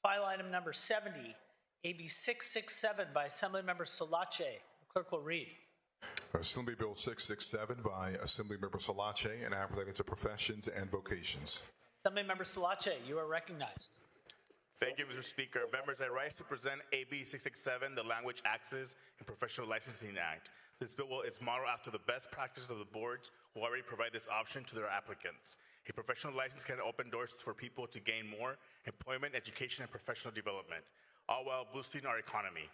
File item number 70, AB 667 by Assemblymember Solace. The clerk will read. Assembly Bill 667 by Assemblymember Solace, an act relating to professions and vocations. Assemblymember Solace, you are recognized. Thank you, Mr. Speaker. Members, I rise to present AB 667, the Language Access and Professional Licensing Act. This bill is modeled after the best practices of the boards who already provide this option to their applicants. A professional license can open doors for people to gain more employment, education, and professional development, all while boosting our economy.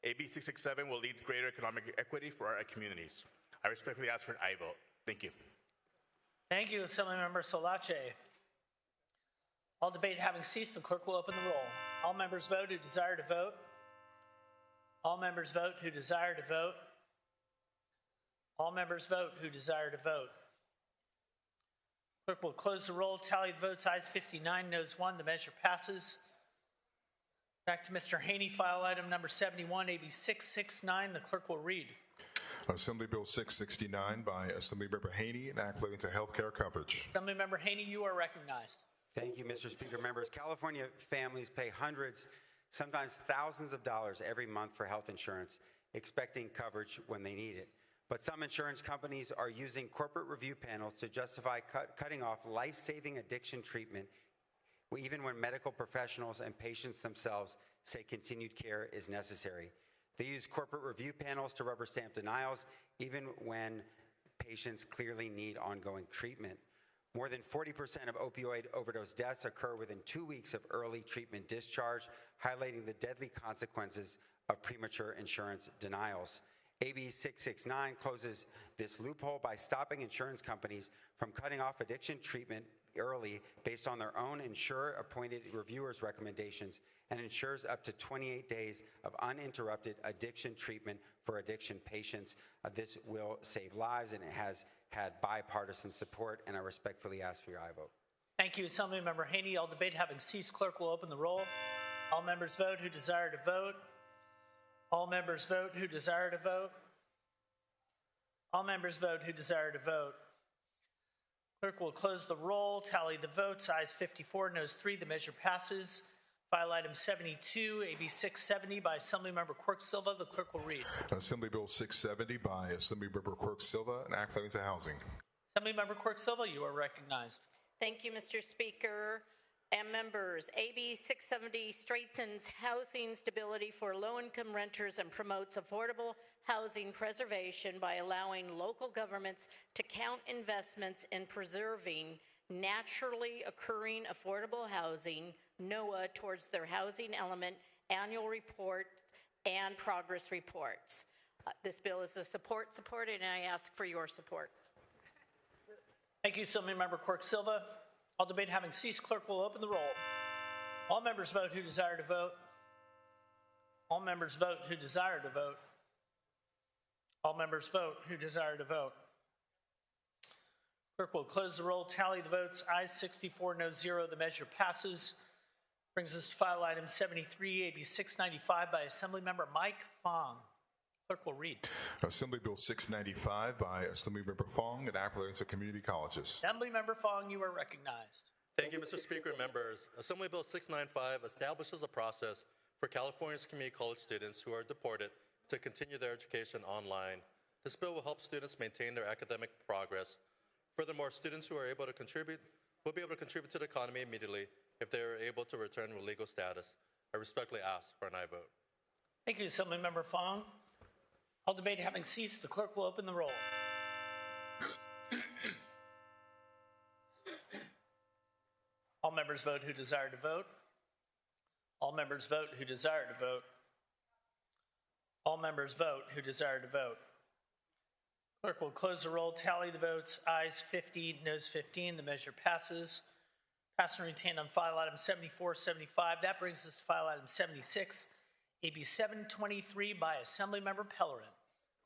AB 667 will lead to greater economic equity for our communities. I respectfully ask for an aye vote. Thank you. Thank you, Assemblymember Solace. All debate having ceased, the clerk will open the roll. All members vote who desire to vote. All members vote who desire to vote. All members vote who desire to vote. Clerk will close the roll, tally the votes, ayes 59, noes 1. The measure passes. Back to Mr. Haney, file item number 71, AB 669. The clerk will read. Assembly Bill 669 by Assemblymember Haney, an act relating to health care coverage. Assemblymember Haney, you are recognized. Thank you, Mr. Speaker. Members, California families pay hundreds, sometimes thousands of dollars every month for health insurance, expecting coverage when they need it. But some insurance companies are using corporate review panels to justify cutting off life-saving addiction treatment, even when medical professionals and patients themselves say continued care is necessary. They use corporate review panels to rubber stamp denials, even when patients clearly need ongoing treatment. More than 40% of opioid overdose deaths occur within 2 weeks of early treatment discharge, highlighting the deadly consequences of premature insurance denials. AB 669 closes this loophole by stopping insurance companies from cutting off addiction treatment early based on their own insurer-appointed reviewers' recommendations, and ensures up to 28 days of uninterrupted addiction treatment for addiction patients. This will save lives, and it has had bipartisan support, and I respectfully ask for your aye vote. Thank you, Assemblymember Haney. All debate having ceased, clerk will open the roll. All members vote who desire to vote. All members vote who desire to vote. All members vote who desire to vote. Clerk will close the roll, tally the votes, ayes 54, noes 3. The measure passes. File item 72, AB 670 by Assemblymember Quirk Silva. The clerk will read. Assembly Bill 670 by Assemblymember Quirk Silva, an act relating to housing. Assemblymember Quirk Silva, you are recognized. Thank you, Mr. Speaker. And members, AB 670 strengthens housing stability for low-income renters and promotes affordable housing preservation by allowing local governments to count investments in preserving naturally occurring affordable housing, NOAA, towards their housing element annual report and progress reports. This bill is supported, and I ask for your support. Thank you, Assemblymember Quirk Silva. All debate having ceased, clerk will open the roll. All members vote who desire to vote. All members vote who desire to vote. All members vote who desire to vote. Clerk will close the roll, tally the votes, ayes 64, no 0. The measure passes. Brings us to file item 73, AB 695 by Assemblymember Mike Fong. Clerk will read. Assembly Bill 695 by Assemblymember Fong, an act relating to community colleges. Assemblymember Fong, you are recognized. Thank you, Mr. Speaker and members. Assembly Bill 695 establishes a process for California's community college students who are deported to continue their education online. This bill will help students maintain their academic progress. Furthermore, students who are able to contribute will be able to contribute to the economy immediately if they are able to return with legal status. I respectfully ask for an aye vote. Thank you, Assemblymember Fong. All debate having ceased, the clerk will open the roll. All members vote who desire to vote. All members vote who desire to vote. All members vote who desire to vote. Clerk will close the roll, tally the votes, ayes 50, noes 15. The measure passes. Pass and retain on file item 7475. That brings us to file item 76. AB 723 by Assemblymember Pellerin.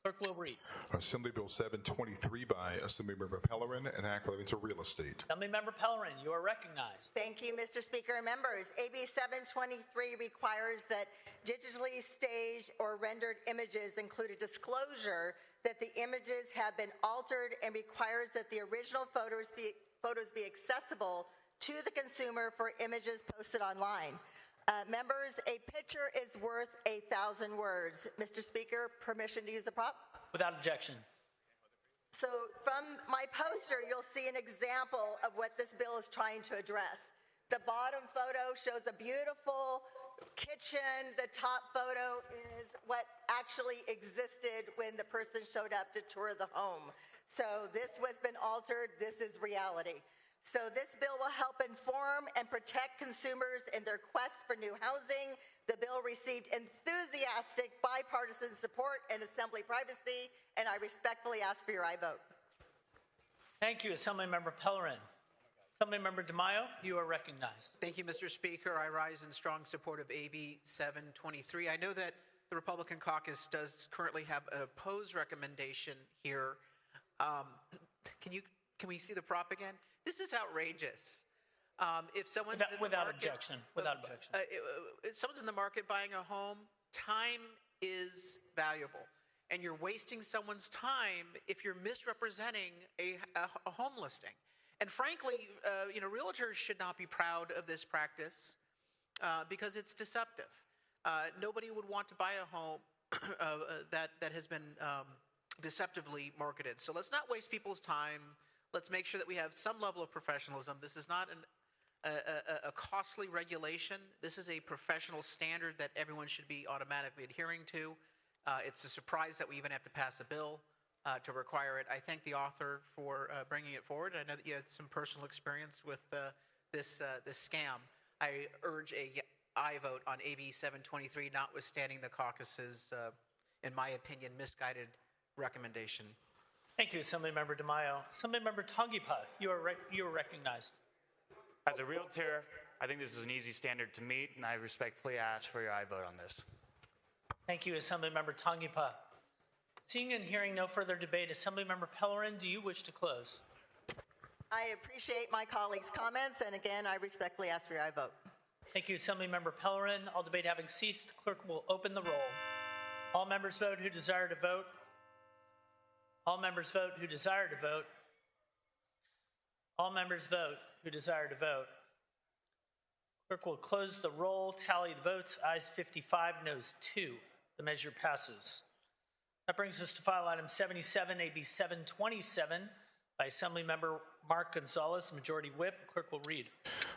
Clerk will read. Assembly Bill 723 by Assemblymember Pellerin, an act relating to real estate. Assemblymember Pellerin, you are recognized. Thank you, Mr. Speaker and members. AB 723 requires that digitally staged or rendered images include a disclosure that the images have been altered, and requires that the original photos be accessible to the consumer for images posted online. Members, a picture is worth 1,000 words. Mr. Speaker, permission to use the prop? Without objection. So from my poster, you'll see an example of what this bill is trying to address. The bottom photo shows a beautiful kitchen. The top photo is what actually existed when the person showed up to tour the home. So this has been altered. This is reality. So this bill will help inform and protect consumers in their quest for new housing. The bill received enthusiastic bipartisan support and assembly privacy, and I respectfully ask for your aye vote. Thank you, Assemblymember Pellerin. Assemblymember DeMaio, you are recognized. Thank you, Mr. Speaker. I rise in strong support of AB 723. I know that the Republican caucus does currently have an opposed recommendation here. Can we see the prop again? This is outrageous. If someone's in the Without market, objection. Without objection. If someone's in the market buying a home, time is valuable, and you're wasting someone's time if you're misrepresenting a home listing. And frankly, realtors should not be proud of this practice because it's deceptive. Nobody would want to buy a home that has been deceptively marketed. So let's not waste people's time. Let's make sure that we have some level of professionalism. This is not a costly regulation. This is a professional standard that everyone should be automatically adhering to. It's a surprise that we even have to pass a bill to require it. I thank the author for bringing it forward. I know that you had some personal experience with this scam. I urge a aye vote on AB 723, notwithstanding the caucus's, in my opinion, misguided recommendation. Thank you, Assemblymember DeMaio. Assemblymember Tongipa, you are recognized. As a realtor, I think this is an easy standard to meet, and I respectfully ask for your aye vote on this. Thank you, Assemblymember Tongipa. Seeing and hearing no further debate, Assemblymember Pellerin, do you wish to close? I appreciate my colleagues' comments, and again, I respectfully ask for your aye vote. Thank you, Assemblymember Pellerin. All debate having ceased, clerk will open the roll. All members vote who desire to vote. All members vote who desire to vote. All members vote who desire to vote. Clerk will close the roll, tally the votes. Ayes 55, noes 2. The measure passes. That brings us to file item 77, AB 727, by Assemblymember Mark Gonzalez, Majority Whip. Clerk will read.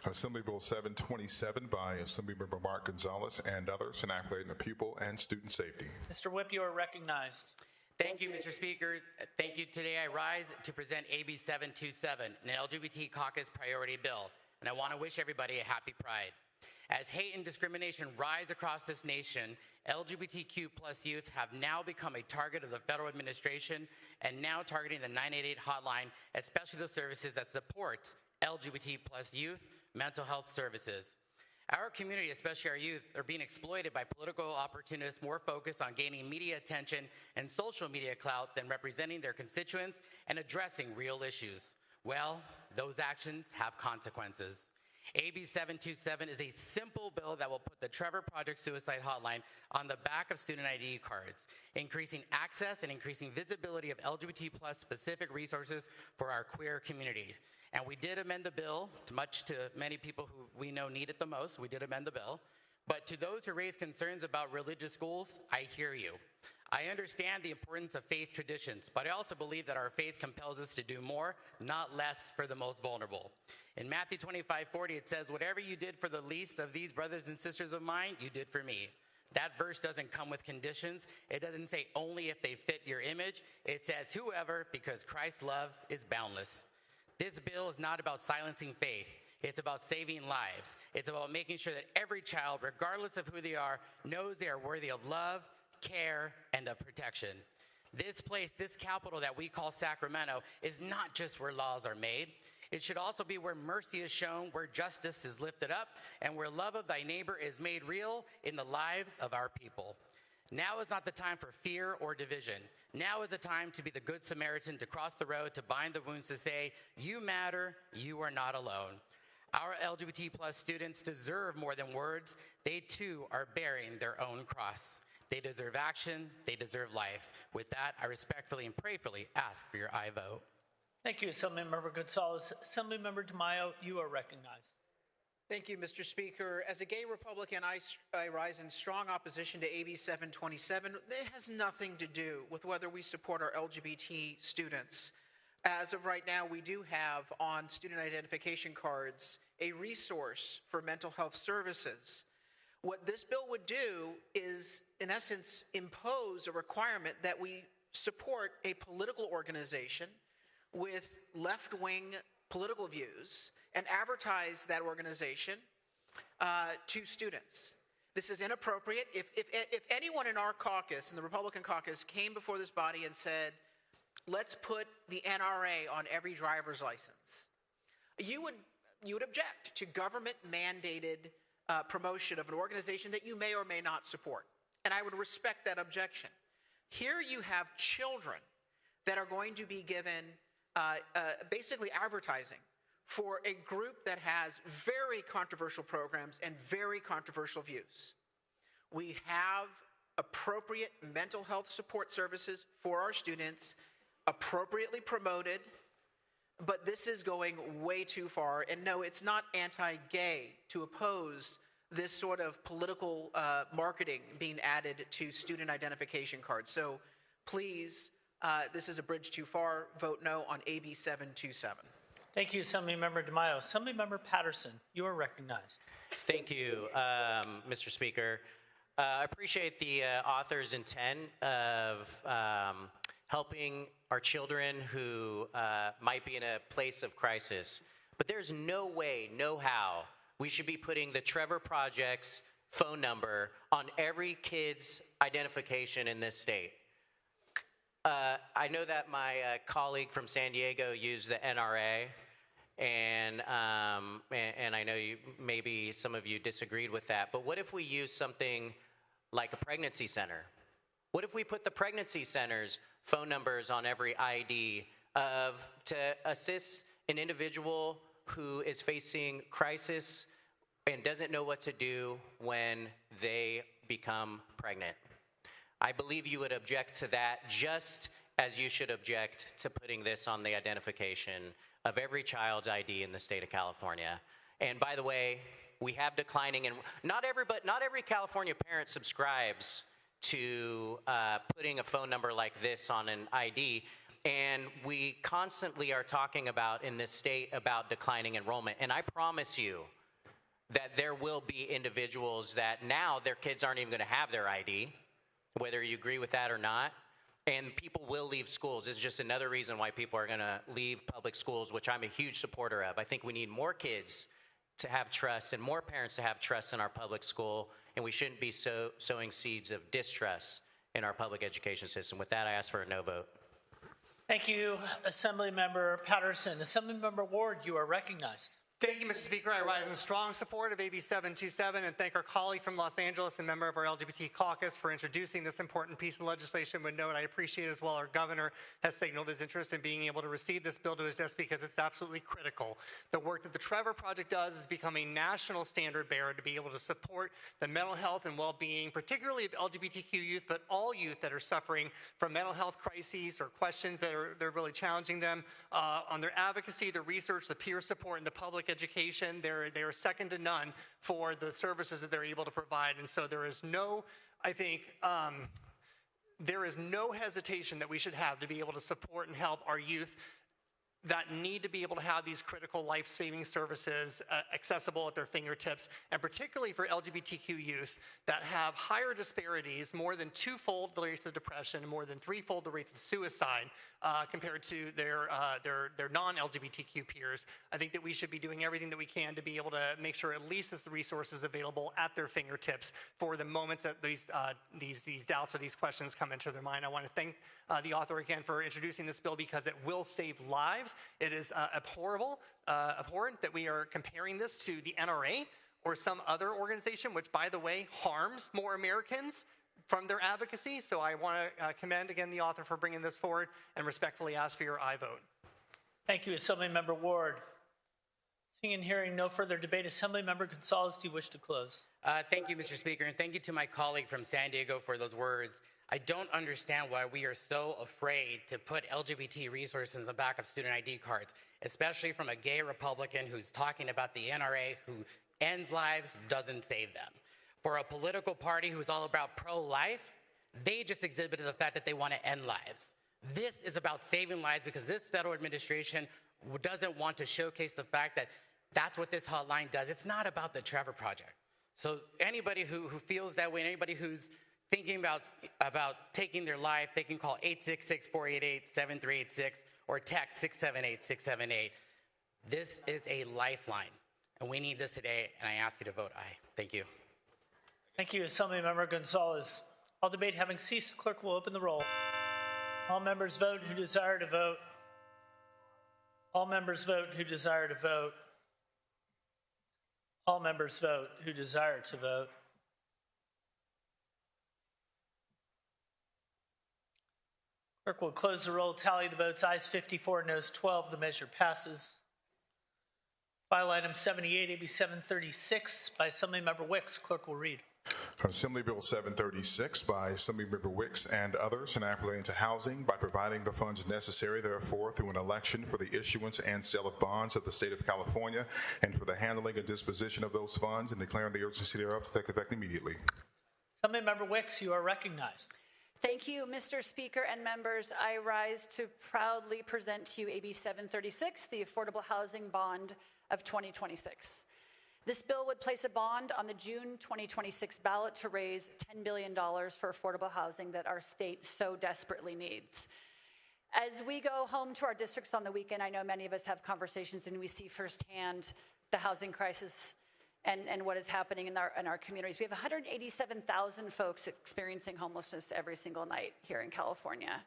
Assembly Bill 727 by Assemblymember Mark Gonzalez and others, enacting the pupil and student safety. Mr. Whip, you are recognized. Thank you, Mr. Speaker. Thank you. Today I rise to present AB 727, an LGBT caucus priority bill, and I want to wish everybody a happy Pride. As hate and discrimination rise across this nation, LGBTQ plus youth have now become a target of the federal administration and now targeting the 988 hotline, especially the services that support LGBT plus youth mental health services. Our community, especially our youth, are being exploited by political opportunists more focused on gaining media attention and social media clout than representing their constituents and addressing real issues. Well, those actions have consequences. AB 727 is a simple bill that will put the Trevor Project Suicide Hotline on the back of student ID cards, increasing access and increasing visibility of LGBT plus specific resources for our queer communities. And we did amend the bill, much to many people who we know need it the most. We did amend the bill. But to those who raise concerns about religious schools, I hear you. I understand the importance of faith traditions, but I also believe that our faith compels us to do more, not less, for the most vulnerable. In Matthew 25:40, it says, "Whatever you did for the least of these brothers and sisters of mine, you did for me." That verse doesn't come with conditions. It doesn't say only if they fit your image. It says whoever, because Christ's love is boundless. This bill is not about silencing faith. It's about saving lives. It's about making sure that every child, regardless of who they are, knows they are worthy of love, care, and of protection. This place, this capital that we call Sacramento, is not just where laws are made. It should also be where mercy is shown, where justice is lifted up, and where love of thy neighbor is made real in the lives of our people. Now is not the time for fear or division. Now is the time to be the good Samaritan, to cross the road, to bind the wounds, to say, you matter, you are not alone. Our LGBT plus students deserve more than words. They too are bearing their own cross. They deserve action, they deserve life. With that, I respectfully and prayerfully ask for your aye vote. Thank you, Assemblymember Gonzalez. Assemblymember DeMaio, you are recognized. Thank you, Mr. Speaker. As a gay Republican, I rise in strong opposition to AB 727. It has nothing to do with whether we support our LGBT students. As of right now, we do have on student identification cards a resource for mental health services. What this bill would do is, in essence, impose a requirement that we support a political organization with left-wing political views and advertise that organization to students. This is inappropriate. If anyone in our caucus, in the Republican caucus, came before this body and said, let's put the NRA on every driver's license, you would object to government-mandated promotion of an organization that you may or may not support. And I would respect that objection. Here you have children that are going to be given basically advertising for a group that has very controversial programs and very controversial views. We have appropriate mental health support services for our students, appropriately promoted, but this is going way too far. And no, it's not anti-gay to oppose this sort of political marketing being added to student identification cards. So please, this is a bridge too far. Vote no on AB 727. Thank you, Assemblymember DeMaio. Assemblymember Patterson, you are recognized. Thank you, Mr. Speaker. I appreciate the author's intent of helping our children who might be in a place of crisis. But there's no way, no how, we should be putting the Trevor Project's phone number on every kid's identification in this state. I know that my colleague from San Diego used the NRA, and I know maybe some of you disagreed with that, but what if we use something like a pregnancy center? What if we put the pregnancy center's phone numbers on every ID to assist an individual who is facing crisis and doesn't know what to do when they become pregnant? I believe you would object to that just as you should object to putting this on the identification of every child's ID in the state of California. And by the way, we have declining, and not every California parent subscribes to putting a phone number like this on an ID. And we constantly are talking about in this state about declining enrollment. And I promise you that there will be individuals that now their kids aren't even going to have their ID, whether you agree with that or not, and people will leave schools. This is just another reason why people are going to leave public schools, which I'm a huge supporter of. I think we need more kids to have trust and more parents to have trust in our public school, and we shouldn't be sowing seeds of distrust in our public education system. With that, I ask for a no vote. Thank you, Assemblymember Patterson. Assemblymember Ward, you are recognized. Thank you, Mr. Speaker. I rise in strong support of AB 727 and thank our colleague from Los Angeles and member of our LGBT caucus for introducing this important piece of legislation. Would note I appreciate as well our governor has signaled his interest in being able to receive this bill to his desk because it's absolutely critical. The work that the Trevor Project does is becoming a national standard bearer to be able to support the mental health and well-being, particularly of LGBTQ youth, but all youth that are suffering from mental health crises or questions that are really challenging them on their advocacy, the research, the peer support, and the public education. They are second to none for the services that they're able to provide. And so there is no, I think, there is no hesitation that we should have to be able to support and help our youth that need to be able to have these critical life-saving services accessible at their fingertips, and particularly for LGBTQ youth that have higher disparities, more than twofold the rates of depression, and more than threefold the rates of suicide compared to their non-LGBTQ peers. I think that we should be doing everything that we can to be able to make sure at least there's the resources available at their fingertips for the moments that these doubts or these questions come into their mind. I want to thank the author again for introducing this bill because it will save lives. It is abhorrent that we are comparing this to the NRA or some other organization, which, by the way, harms more Americans from their advocacy. So I want to commend again the author for bringing this forward and respectfully ask for your aye vote. Thank you, Assemblymember Ward. Seeing and hearing no further debate, Assemblymember Gonzalez, do you wish to close? Thank you, Mr. Speaker, and thank you to my colleague from San Diego for those words. I don't understand why we are so afraid to put LGBT resources in the back of student ID cards, especially from a gay Republican who's talking about the NRA, who ends lives, doesn't save them. For a political party who's all about pro-life, they just exhibited the fact that they want to end lives. This is about saving lives because this federal administration doesn't want to showcase the fact that that's what this hotline does. It's not about the Trevor Project. So anybody who feels that way, anybody who's thinking about taking their life, they can call 866-488-7386 or text 678-678. This is a lifeline, and we need this today, and I ask you to vote aye. Thank you. Thank you, Assemblymember Gonzalez. All debate having ceased, the clerk will open the roll. All members vote who desire to vote. All members vote who desire to vote. All members vote who desire to vote. Clerk will close the roll, tally the votes. Ayes 54, noes 12. The measure passes. File item 78, AB 736 by Assemblymember Wicks. Clerk will read. Assembly Bill 736 by Assemblymember Wicks and others, an act relating to housing by providing the funds necessary therefore through an election for the issuance and sale of bonds of the state of California and for the handling and disposition of those funds and declaring the urgency thereof to take effect immediately. Assemblymember Wicks, you are recognized. Thank you, Mr. Speaker and members. I rise to proudly present to you AB 736, the Affordable Housing Bond of 2026. This bill would place a bond on the June 2026 ballot to raise $10 billion for affordable housing that our state so desperately needs. As we go home to our districts on the weekend, I know many of us have conversations and we see firsthand the housing crisis and what is happening in our communities. We have 187,000 folks experiencing homelessness every single night here in California.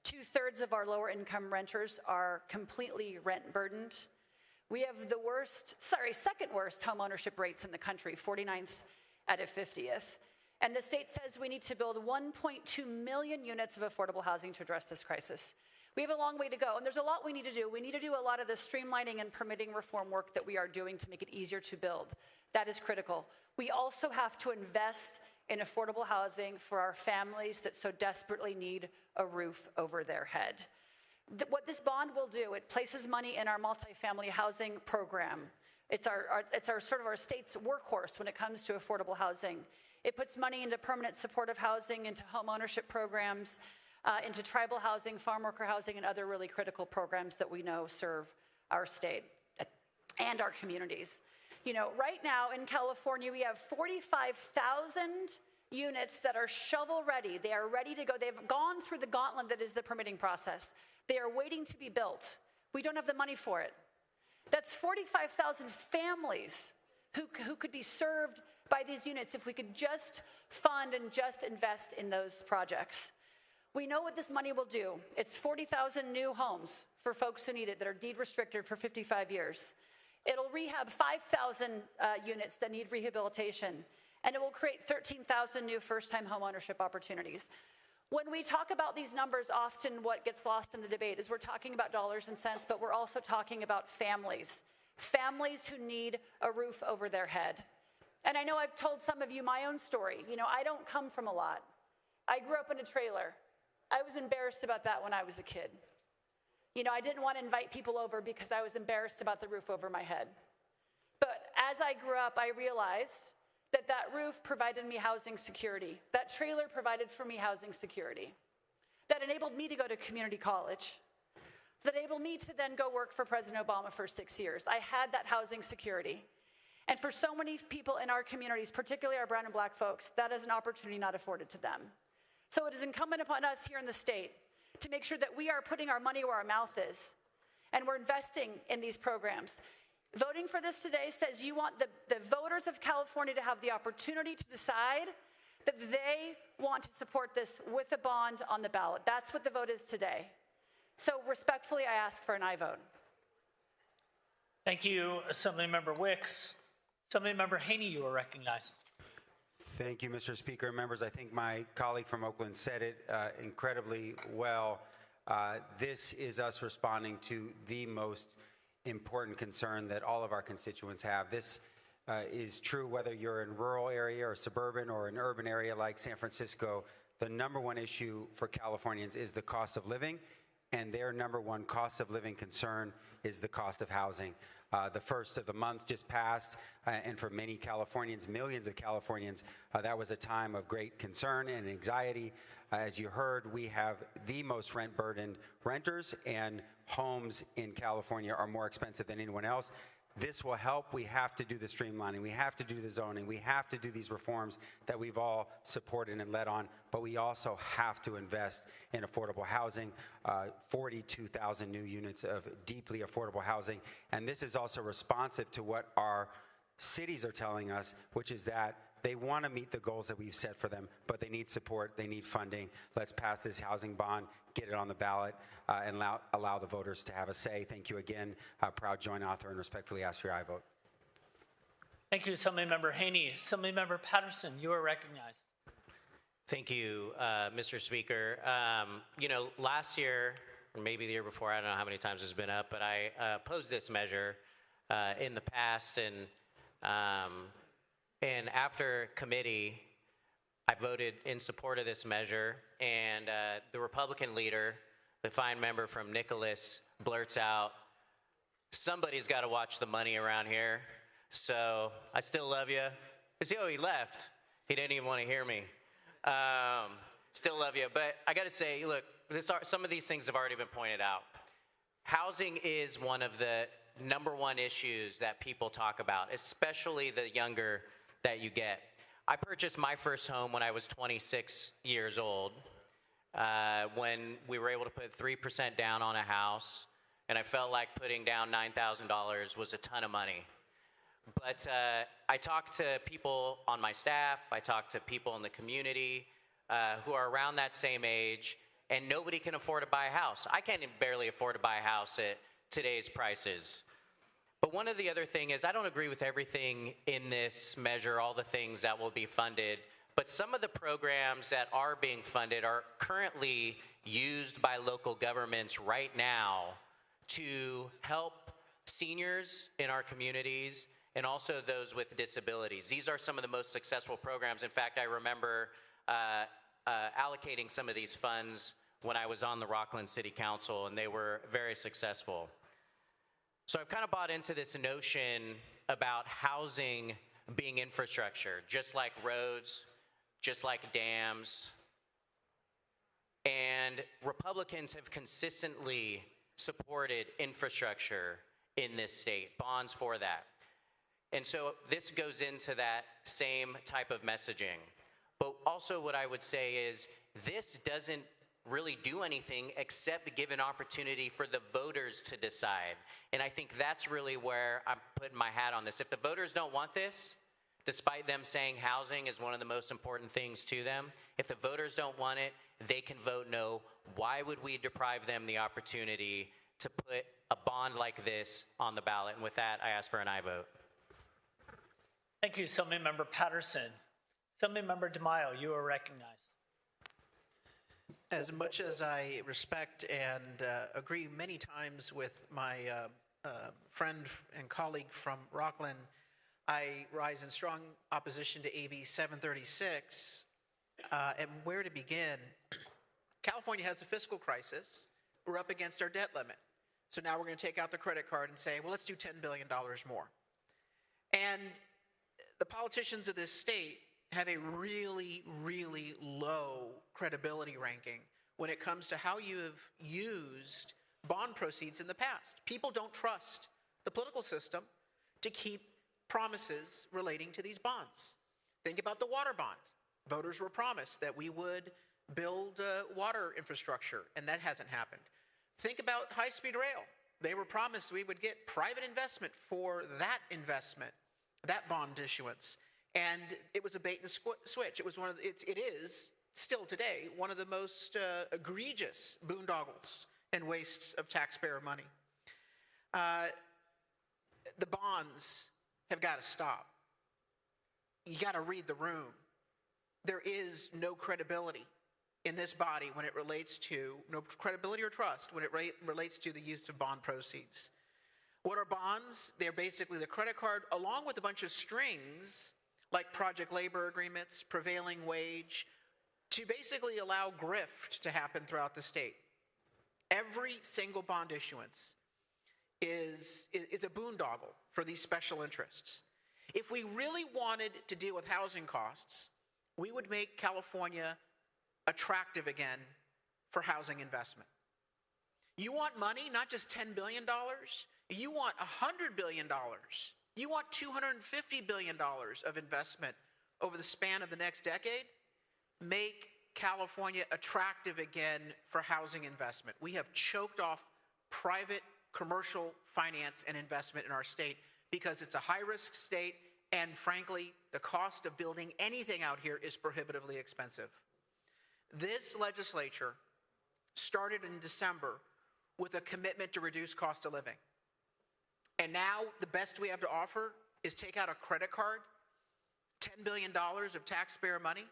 2/3 of our lower income renters are completely rent burdened. We have the second worst home ownership rates in the country, 49th out of 50th. And the state says we need to build 1.2 million units of affordable housing to address this crisis. We have a long way to go, and there's a lot we need to do. We need to do a lot of the streamlining and permitting reform work that we are doing to make it easier to build. That is critical. We also have to invest in affordable housing for our families that so desperately need a roof over their head. What this bond will do, it places money in our multifamily housing program. It's our sort of our state's workhorse when it comes to affordable housing. It puts money into permanent supportive housing, into home ownership programs, into tribal housing, farm worker housing, and other really critical programs that we know serve our state and our communities. You know, right now in California, we have 45,000 units that are shovel ready. They are ready to go. They've gone through the gauntlet that is the permitting process. They are waiting to be built. We don't have the money for it. That's 45,000 families who could be served by these units if we could just fund and just invest in those projects. We know what this money will do. It's 40,000 new homes for folks who need it that are deed restricted for 55 years. It'll rehab 5,000 units that need rehabilitation, and it will create 13,000 new first-time home ownership opportunities. When we talk about these numbers, often what gets lost in the debate is we're talking about dollars and cents, but we're also talking about families who need a roof over their head. And I know I've told some of you my own story. You know, I don't come from a lot. I grew up in a trailer. I was embarrassed about that when I was a kid. You know, I didn't want to invite people over because I was embarrassed about the roof over my head. But as I grew up, I realized that roof provided me housing security. That trailer provided for me housing security. That enabled me to go to community college. That enabled me to then go work for President Obama for 6 years. I had that housing security. And for so many people in our communities, particularly our brown and black folks, that is an opportunity not afforded to them. So it is incumbent upon us here in the state to make sure that we are putting our money where our mouth is, and we're investing in these programs. Voting for this today says you want the voters of California to have the opportunity to decide that they want to support this with a bond on the ballot. That's what the vote is today. So respectfully, I ask for an aye vote. Thank you, Assemblymember Wicks. Assemblymember Haney, you are recognized. Thank you, Mr. Speaker. Members, I think my colleague from Oakland said it incredibly well. This is us responding to the most important concern that all of our constituents have. This is true whether you're in a rural area or suburban or an urban area like San Francisco. The number one issue for Californians is the cost of living, and their number one cost of living concern is the cost of housing. The first of the month just passed, and for many Californians, millions of Californians, that was a time of great concern and anxiety. As you heard, we have the most rent-burdened renters, and homes in California are more expensive than anyone else. This will help. We have to do the streamlining. We have to do the zoning. We have to do these reforms that we've all supported and led on, but we also have to invest in affordable housing, 42,000 new units of deeply affordable housing. And this is also responsive to what our cities are telling us, which is that they want to meet the goals that we've set for them, but they need support, they need funding. Let's pass this housing bond, get it on the ballot, and allow the voters to have a say. Thank you again. Proud joint author, and respectfully ask for your aye vote. Thank you, Assemblymember Haney. Assemblymember Patterson, you are recognized. Thank you, Mr. Speaker. Last year, or maybe the year before, I don't know how many times it's been up, but I opposed this measure in the past, and after committee, I voted in support of this measure, and the Republican leader, the fine member from Nicholas, blurts out, "Somebody's got to watch the money around here, so I still love you." He left. He didn't even want to hear me. Still love you. But I got to say, look, some of these things have already been pointed out. Housing is one of the #1 issues that people talk about, especially the younger that you get. I purchased my first home when I was 26 years old, when we were able to put 3% down on a house, and I felt like putting down $9,000 was a ton of money. But I talked to people on my staff, I talked to people in the community who are around that same age, and nobody can afford to buy a house. I can't barely afford to buy a house at today's prices. But one of the other thing is I don't agree with everything in this measure, all the things that will be funded, but some of the programs that are being funded are currently used by local governments right now to help seniors in our communities and also those with disabilities. These are some of the most successful programs. In fact, I remember allocating some of these funds when I was on the Rockland City Council, and they were very successful. So I've kind of bought into this notion about housing being infrastructure, just like roads, just like dams. And Republicans have consistently supported infrastructure in this state, bonds for that. And so this goes into that same type of messaging. But also what I would say is this doesn't really do anything except give an opportunity for the voters to decide. And I think that's really where I'm putting my hat on this. If the voters don't want this, despite them saying housing is one of the most important things to them, if the voters don't want it, they can vote no. Why would we deprive them the opportunity to put a bond like this on the ballot? And with that, I ask for an aye vote. Thank you, Assemblymember Patterson. Assemblymember DeMaio, you are recognized. As much as I respect and agree many times with my friend and colleague from Rockland, I rise in strong opposition to AB 736. And where to begin? California has a fiscal crisis. We're up against our debt limit. So now we're going to take out the credit card and say, well, let's do $10 billion more. And the politicians of this state have a really, really low credibility ranking when it comes to how you have used bond proceeds in the past. People don't trust the political system to keep promises relating to these bonds. Think about the water bond. Voters were promised that we would build water infrastructure, and that hasn't happened. Think about high-speed rail. They were promised we would get private investment for that investment, that bond issuance. And it was a bait and switch. It was it is still today one of the most egregious boondoggles and wastes of taxpayer money. The bonds have got to stop. You got to read the room. There is no credibility in this body when it relates to, no credibility or trust when it relates to the use of bond proceeds. What are bonds? They're basically the credit card along with a bunch of strings like project labor agreements, prevailing wage, to basically allow grift to happen throughout the state. Every single bond issuance is a boondoggle for these special interests. If we really wanted to deal with housing costs, we would make California attractive again for housing investment. You want money, not just $10 billion. You want $100 billion. You want $250 billion of investment over the span of the next decade. Make California attractive again for housing investment. We have choked off private commercial finance and investment in our state because it's a high-risk state, and frankly, the cost of building anything out here is prohibitively expensive. This legislature started in December with a commitment to reduce cost of living. And now the best we have to offer is take out a credit card, $10 billion of taxpayer money.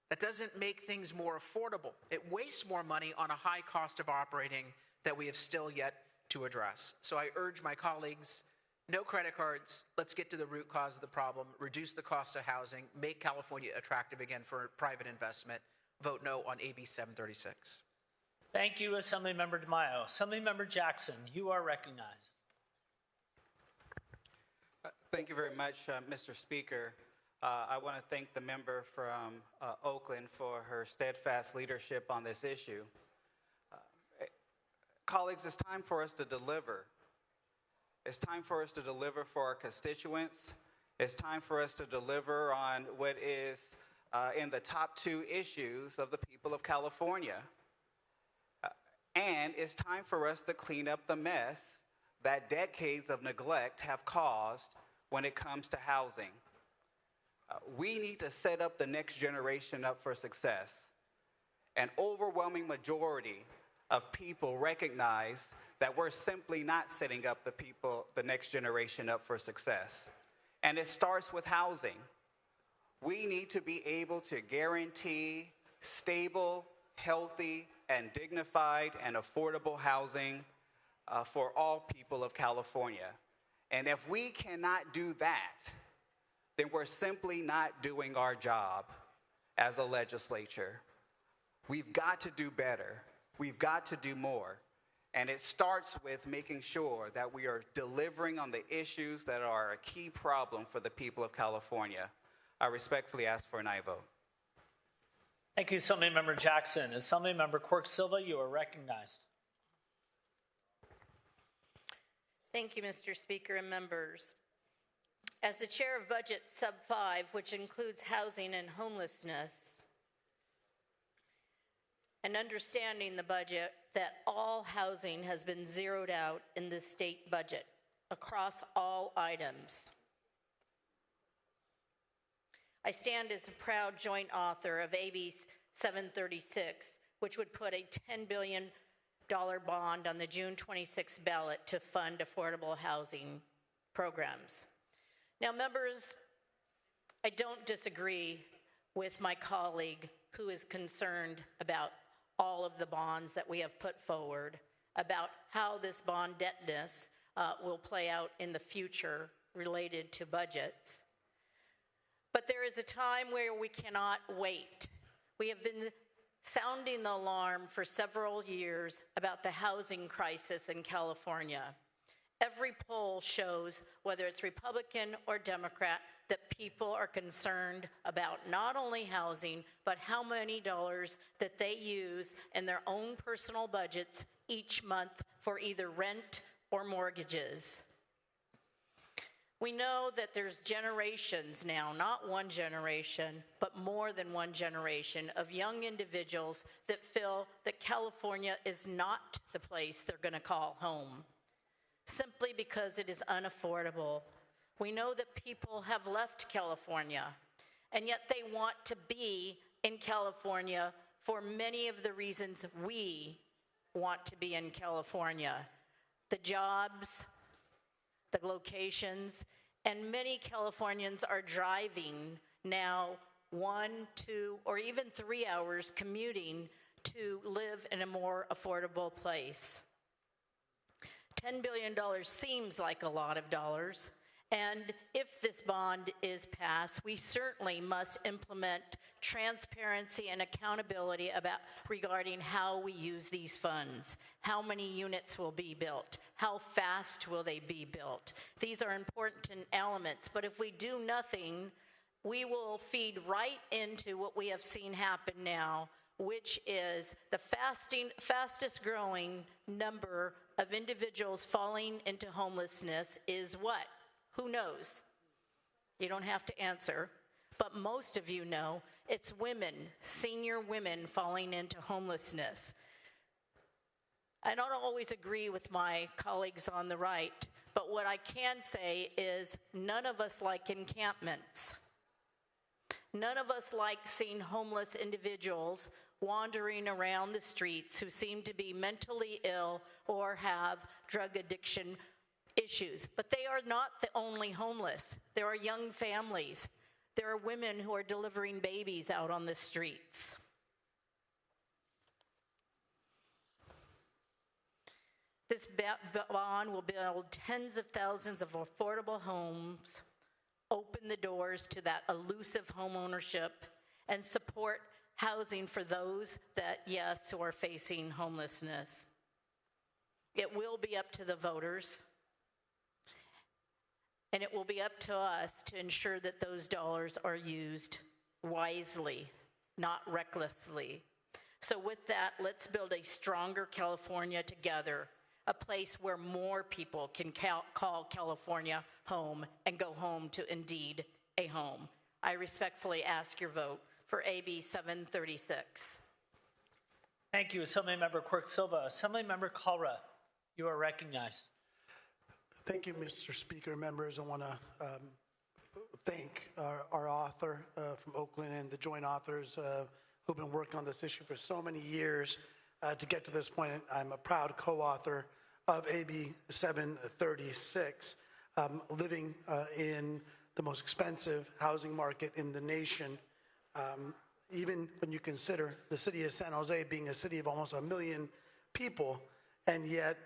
That doesn't make things more affordable. It wastes more money on a high cost of operating that we have still yet to address. So I urge my colleagues, no credit cards. Let's get to the root cause of the problem, reduce the cost of housing, make California attractive again for private investment. Vote no on AB 736. Thank you, Assemblymember DeMaio. Assemblymember Jackson, you are recognized. Thank you very much, Mr. Speaker. I want to thank the member from Oakland for her steadfast leadership on this issue. Colleagues, it's time for us to deliver. It's time for us to deliver for our constituents. It's time for us to deliver on what is in the top 2 issues of the people of California. And it's time for us to clean up the mess that decades of neglect have caused when it comes to housing. We need to set up the next generation up for success. An overwhelming majority of people recognize that we're simply not setting up the next generation up for success. And it starts with housing. We need to be able to guarantee stable, healthy, and dignified and affordable housing for all people of California. And if we cannot do that, then we're simply not doing our job as a legislature. We've got to do better. We've got to do more. And it starts with making sure that we are delivering on the issues that are a key problem for the people of California. I respectfully ask for an aye vote. Thank you, Assemblymember Jackson. Assemblymember Quirk Silva, you are recognized. Thank you, Mr. Speaker and members. As the chair of Budget Sub 5, which includes housing and homelessness, and understanding the budget that all housing has been zeroed out in the state budget across all items. I stand as a proud joint author of AB 736, which would put a $10 billion bond on the June 26 ballot to fund affordable housing programs. Now, members, I don't disagree with my colleague who is concerned about all of the bonds that we have put forward, about how this bond debtness will play out in the future related to budgets. But there is a time where we cannot wait. We have been sounding the alarm for several years about the housing crisis in California. Every poll shows, whether it's Republican or Democrat, that people are concerned about not only housing, but how many dollars that they use in their own personal budgets each month for either rent or mortgages. We know that there's generations now, not one generation, but more than one generation of young individuals that feel that California is not the place they're going to call home, simply because it is unaffordable. We know that people have left California, and yet they want to be in California for many of the reasons we want to be in California. The jobs, the locations, and many Californians are driving now 1, 2, or even 3 hours commuting to live in a more affordable place. $10 billion seems like a lot of dollars, And if this bond is passed, we certainly must implement transparency and accountability regarding how we use these funds. How many units will be built? How fast will they be built? These are important elements, but if we do nothing, we will feed right into what we have seen happen now, which is the fastest growing number of individuals falling into homelessness is what? Who knows? You don't have to answer, but most of you know it's women, senior women falling into homelessness. I don't always agree with my colleagues on the right, but what I can say is none of us like encampments. None of us like seeing homeless individuals wandering around the streets who seem to be mentally ill or have drug addiction issues. But they are not the only homeless. There are young families. There are women who are delivering babies out on the streets. This bond will build tens of thousands of affordable homes, open the doors to that elusive homeownership, and support housing for those that, yes, who are facing homelessness. It will be up to the voters, and it will be up to us to ensure that those dollars are used wisely, not recklessly. So with that, let's build a stronger California together, a place where more people can call California home and go home to indeed a home. I respectfully ask your vote for AB 736. Thank you, Assemblymember Quirk Silva. Assemblymember Kalra, you are recognized. Thank you, Mr. Speaker. Members, I want to thank our author from Oakland and the joint authors who've been working on this issue for so many years to get to this point. I'm a proud co-author of AB 736, living in the most expensive housing market in the nation. Even when you consider the city of San Jose being a city of almost 1 million people, and yet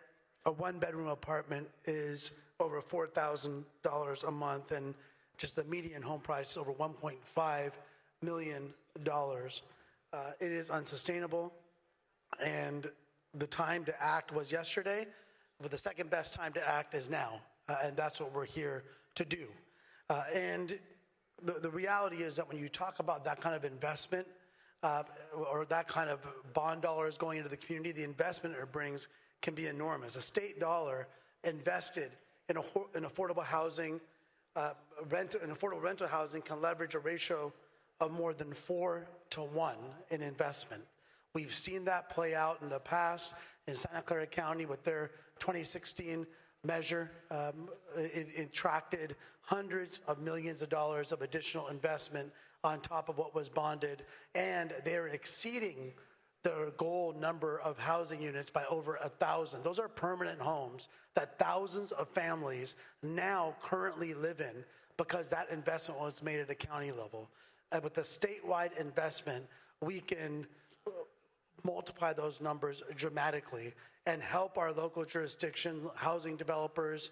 a one-bedroom apartment is over $4,000 a month, and just the median home price is over $1.5 million. It is unsustainable, and the time to act was yesterday, but the second best time to act is now, and that's what we're here to do. And the reality is that when you talk about that kind of investment or that kind of bond dollars going into the community, the investment it brings can be enormous. A state dollar invested in affordable housing, affordable rental housing can leverage a ratio of more than 4 to 1 in investment. We've seen that play out in the past in Santa Clara County with their 2016 measure. It attracted hundreds of millions of dollars of additional investment on top of what was bonded, and they're exceeding their goal number of housing units by over 1,000. Those are permanent homes that thousands of families now currently live in because that investment was made at a county level. And with the statewide investment, we can multiply those numbers dramatically and help our local jurisdiction housing developers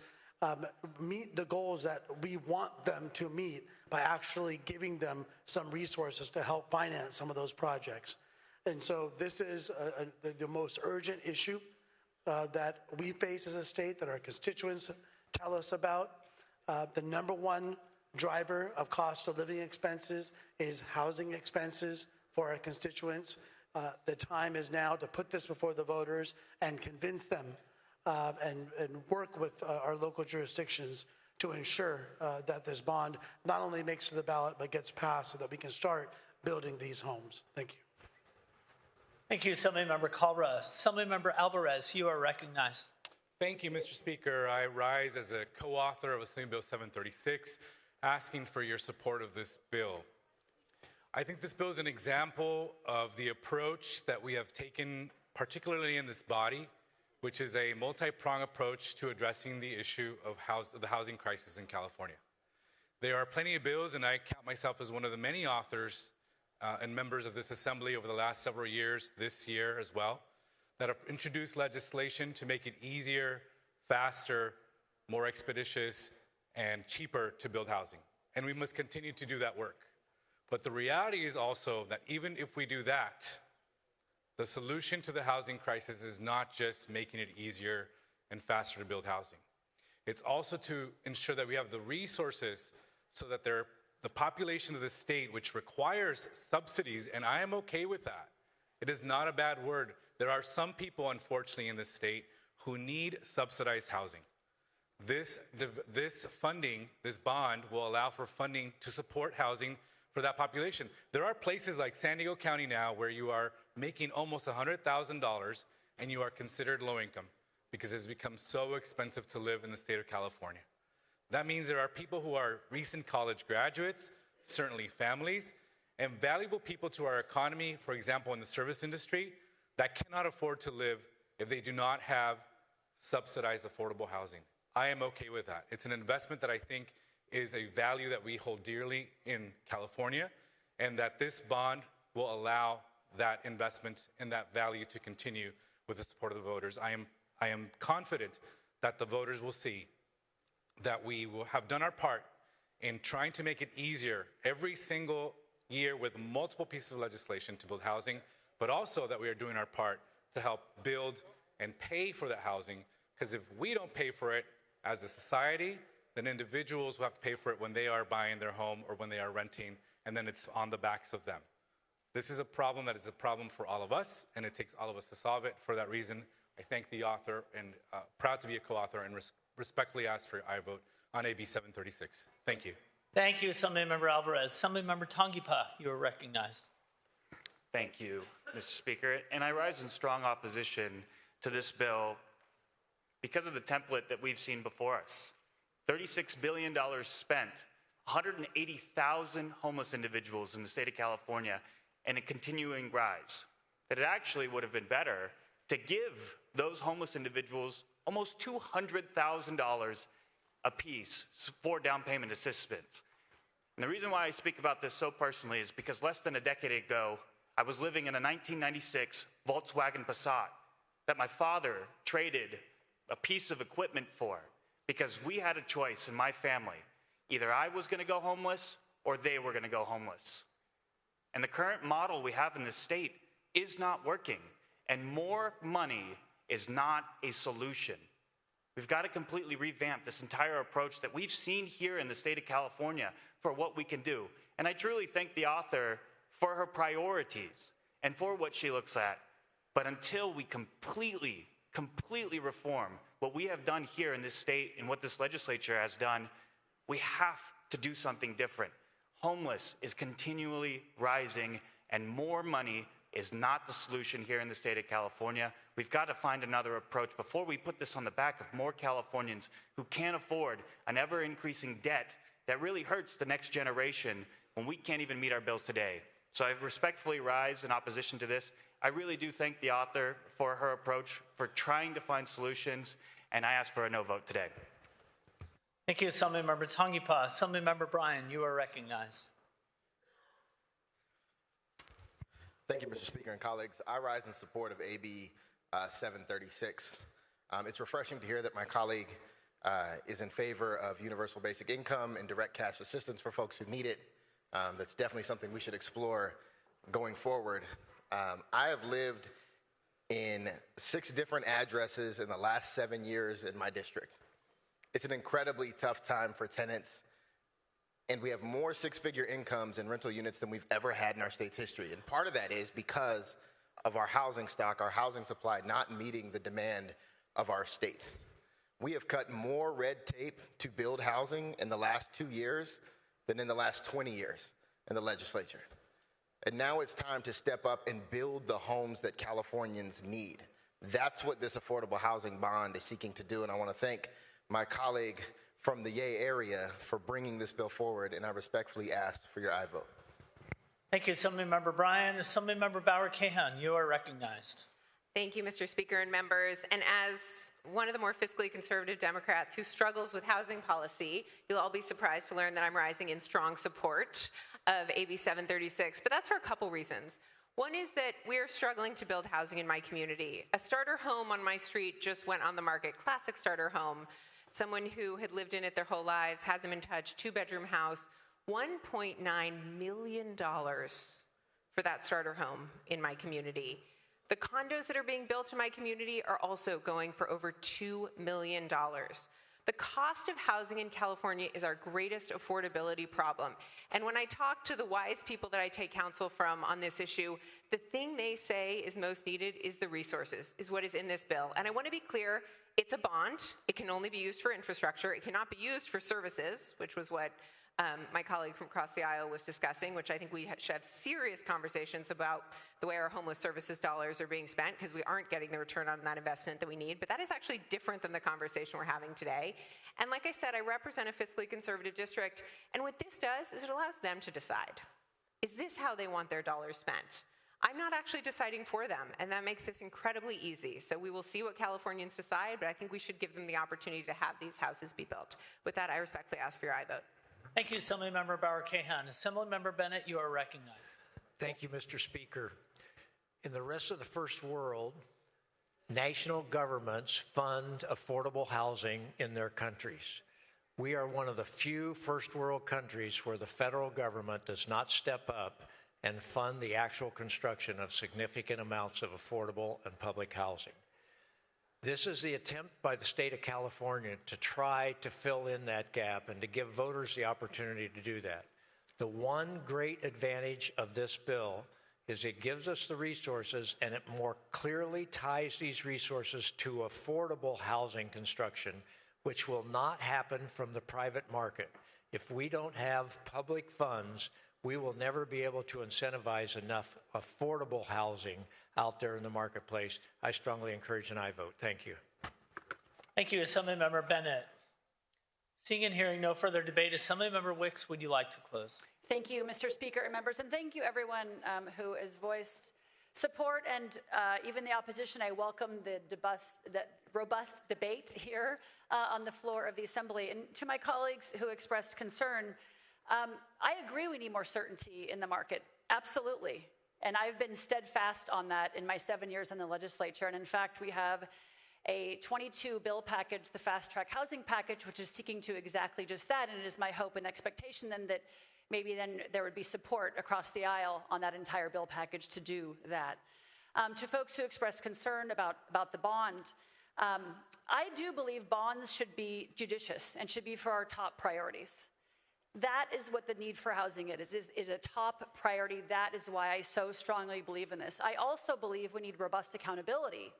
meet the goals that we want them to meet by actually giving them some resources to help finance some of those projects. And so this is the most urgent issue that we face as a state, that our constituents tell us about. The number one driver of cost of living expenses is housing expenses for our constituents. The time is now to put this before the voters and convince them and work with our local jurisdictions to ensure that this bond not only makes it to the ballot, but gets passed so that we can start building these homes. Thank you. Thank you, Assemblymember Kalra. Assemblymember Alvarez, you are recognized. Thank you, Mr. Speaker. I rise as a co-author of Assembly Bill 736, asking for your support of this bill. I think this bill is an example of the approach that we have taken, particularly in this body, which is a multi-pronged approach to addressing the issue of the housing crisis in California. There are plenty of bills, and I count myself as one of the many authors and members of this assembly over the last several years, this year as well, that have introduced legislation to make it easier, faster, more expeditious, and cheaper to build housing. And we must continue to do that work. But the reality is also that even if we do that, the solution to the housing crisis is not just making it easier and faster to build housing. It's also to ensure that we have the resources so that the population of the state, which requires subsidies, and I am okay with that. It is not a bad word. There are some people, unfortunately, in this state who need subsidized housing. This funding, this bond, will allow for funding to support housing for that population. There are places like San Diego County now where you are making almost $100,000 and you are considered low income because it's become so expensive to live in the state of California. That means there are people who are recent college graduates, certainly families, and valuable people to our economy, for example, in the service industry, that cannot afford to live if they do not have subsidized affordable housing. I am okay with that. It's an investment that I think is a value that we hold dearly in California, and that this bond will allow that investment and that value to continue with the support of the voters. I am confident that the voters will see that we will have done our part in trying to make it easier every single year with multiple pieces of legislation to build housing, but also that we are doing our part to help build and pay for that housing, because if we don't pay for it as a society, then individuals will have to pay for it when they are buying their home or when they are renting, and then it's on the backs of them. This is a problem that is a problem for all of us, and it takes all of us to solve it. For that reason, I thank the author and proud to be a co-author and respectfully ask for your aye vote on AB 736. Thank you. Thank you, Assemblymember Alvarez. Assemblymember Tongipa, you are recognized. Thank you, Mr. Speaker. And I rise in strong opposition to this bill because of the template that we've seen before us. $36 billion spent, 180,000 homeless individuals in the state of California, and a continuing rise. That it actually would have been better to give those homeless individuals almost $200,000 apiece for down payment assistance. And the reason why I speak about this so personally is because less than a decade ago, I was living in a 1996 Volkswagen Passat that my father traded a piece of equipment for, because we had a choice in my family. Either I was going to go homeless or they were going to go homeless. And the current model we have in this state is not working, and more money is not a solution. We've got to completely revamp this entire approach that we've seen here in the state of California for what we can do. And I truly thank the author for her priorities and for what she looks at. But until we completely reform what we have done here in this state and what this legislature has done, we have to do something different. Homeless is continually rising, and more money is not the solution here in the state of California. We've got to find another approach before we put this on the back of more Californians who can't afford an ever-increasing debt that really hurts the next generation when we can't even meet our bills today. So I respectfully rise in opposition to this. I really do thank the author for her approach, for trying to find solutions, and I ask for a no vote today. Thank you, Assemblymember Tongipa. Assemblymember Bryan, you are recognized. Thank you, Mr. Speaker and colleagues. I rise in support of AB 736. It's refreshing to hear that my colleague is in favor of universal basic income and direct cash assistance for folks who need it. That's definitely something we should explore going forward. I have lived in 6 different addresses in the last 7 years in my district. It's an incredibly tough time for tenants, and we have more 6-figure incomes in rental units than we've ever had in our state's history. And part of that is because of our housing stock, our housing supply not meeting the demand of our state. We have cut more red tape to build housing in the last 2 years than in the last 20 years in the legislature. And now it's time to step up and build the homes that Californians need. That's what this affordable housing bond is seeking to do, and I want to thank my colleague from the Yay area for bringing this bill forward, and I respectfully ask for your aye vote. Thank you, Assemblymember Bryan. Assemblymember Bauer-Cahan, you are recognized. Thank you, Mr. Speaker and members. And as one of the more fiscally conservative Democrats who struggles with housing policy, you'll all be surprised to learn that I'm rising in strong support of AB 736. But that's for a couple reasons. One is that we're struggling to build housing in my community. A starter home on my street just went on the market, classic starter home, someone who had lived in it their whole lives, hasn't been touched, two-bedroom house, $1.9 million for that starter home in my community. The condos that are being built in my community are also going for over $2 million. The cost of housing in California is our greatest affordability problem. And when I talk to the wise people that I take counsel from on this issue, the thing they say is most needed is the resources, is what is in this bill. And I want to be clear, it's a bond. It can only be used for infrastructure. It cannot be used for services, which was what my colleague from across the aisle was discussing, which I think we should have serious conversations about the way our homeless services dollars are being spent, because we aren't getting the return on that investment that we need. But that is actually different than the conversation we're having today. And like I said, I represent a fiscally conservative district, and what this does is it allows them to decide. Is this how they want their dollars spent? I'm not actually deciding for them, and that makes this incredibly easy. So we will see what Californians decide, but I think we should give them the opportunity to have these houses be built. With that, I respectfully ask for your aye vote. Thank you, Assemblymember Bauer-Cahan. Assemblymember Bennett, you are recognized. Thank you, Mr. Speaker. In the rest of the first world, national governments fund affordable housing in their countries. We are one of the few first world countries where the federal government does not step up and fund the actual construction of significant amounts of affordable and public housing. This is the attempt by the state of California to try to fill in that gap and to give voters the opportunity to do that. The one great advantage of this bill is it gives us the resources, and it more clearly ties these resources to affordable housing construction, which will not happen from the private market. If we don't have public funds, we will never be able to incentivize enough affordable housing out there in the marketplace. I strongly encourage an aye vote. Thank you. Thank you, Assemblymember Bennett. Seeing and hearing no further debate, Assemblymember Wicks, would you like to close? Thank you, Mr. Speaker and members, and thank you everyone who has voiced support and even the opposition. I welcome the robust debate here on the floor of the Assembly. And to my colleagues who expressed concern, I agree we need more certainty in the market, absolutely. And I've been steadfast on that in my 7 years in the legislature. And in fact, we have a 22 bill package, the Fast Track Housing Package, which is seeking to exactly just that. And it is my hope and expectation then that maybe then there would be support across the aisle on that entire bill package to do that. To folks who express concern about the bond, I do believe bonds should be judicious and should be for our top priorities. That is what the need for housing is a top priority. That is why I so strongly believe in this. I also believe we need robust accountability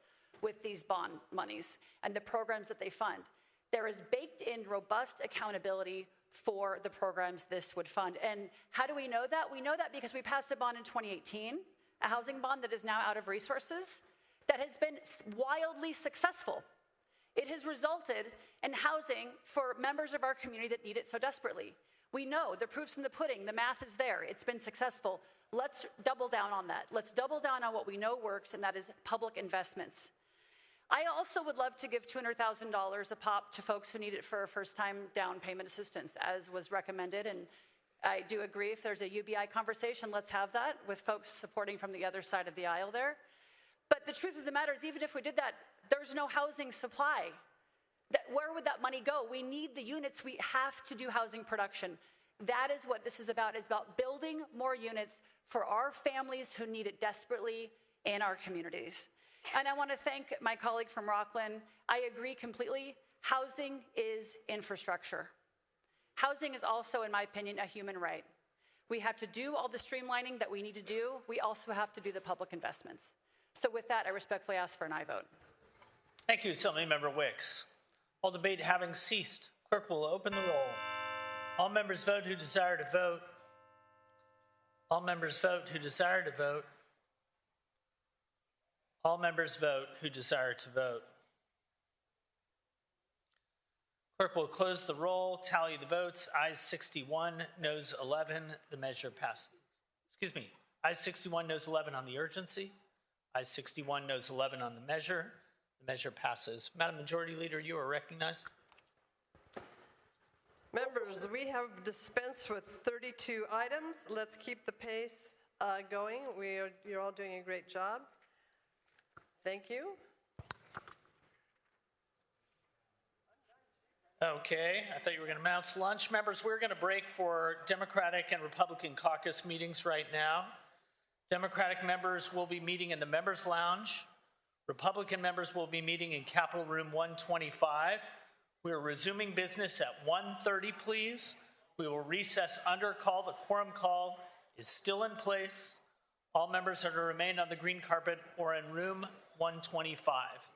with these bond monies and the programs that they fund. There is baked in robust accountability for the programs this would fund. And how do we know that? We know that because we passed a bond in 2018, a housing bond that is now out of resources, that has been wildly successful. It has resulted in housing for members of our community that need it so desperately. We know the proof's in the pudding, the math is there, it's been successful. Let's double down on that. Let's double down on what we know works, and that is public investments. I also would love to give $200,000 a pop to folks who need it for a first-time down payment assistance, as was recommended, and I do agree if there's a UBI conversation, let's have that with folks supporting from the other side of the aisle there. But the truth of the matter is, even if we did that, there's no housing supply. Where would that money go? We need the units. We have to do housing production. That is what this is about. It's about building more units for our families who need it desperately in our communities. And I want to thank my colleague from Rockland. I agree completely. Housing is infrastructure. Housing is also, in my opinion, a human right. We have to do all the streamlining that we need to do. We also have to do the public investments. So with that, I respectfully ask for an aye vote. Thank you, Assemblymember Wicks. All debate having ceased, clerk will open the roll. All members vote who desire to vote. All members vote who desire to vote. All members vote who desire to vote. Clerk will close the roll, tally the votes. Ayes 61, noes 11. The measure passes. Excuse me. Ayes 61, noes 11 on the urgency. Ayes 61, noes 11 on the measure. The measure passes. Madam Majority Leader, you are recognized. Members, we have dispensed with 32 items. Let's keep the pace going. You're all doing a great job. Thank you. Okay, I thought you were going to announce lunch. Members, we're going to break for Democratic and Republican caucus meetings right now. Democratic members will be meeting in the members' lounge. Republican members will be meeting in Capitol Room 125. We are resuming business at 1:30, please. We will recess under call. The quorum call is still in place. All members are to remain on the green carpet or in room 125.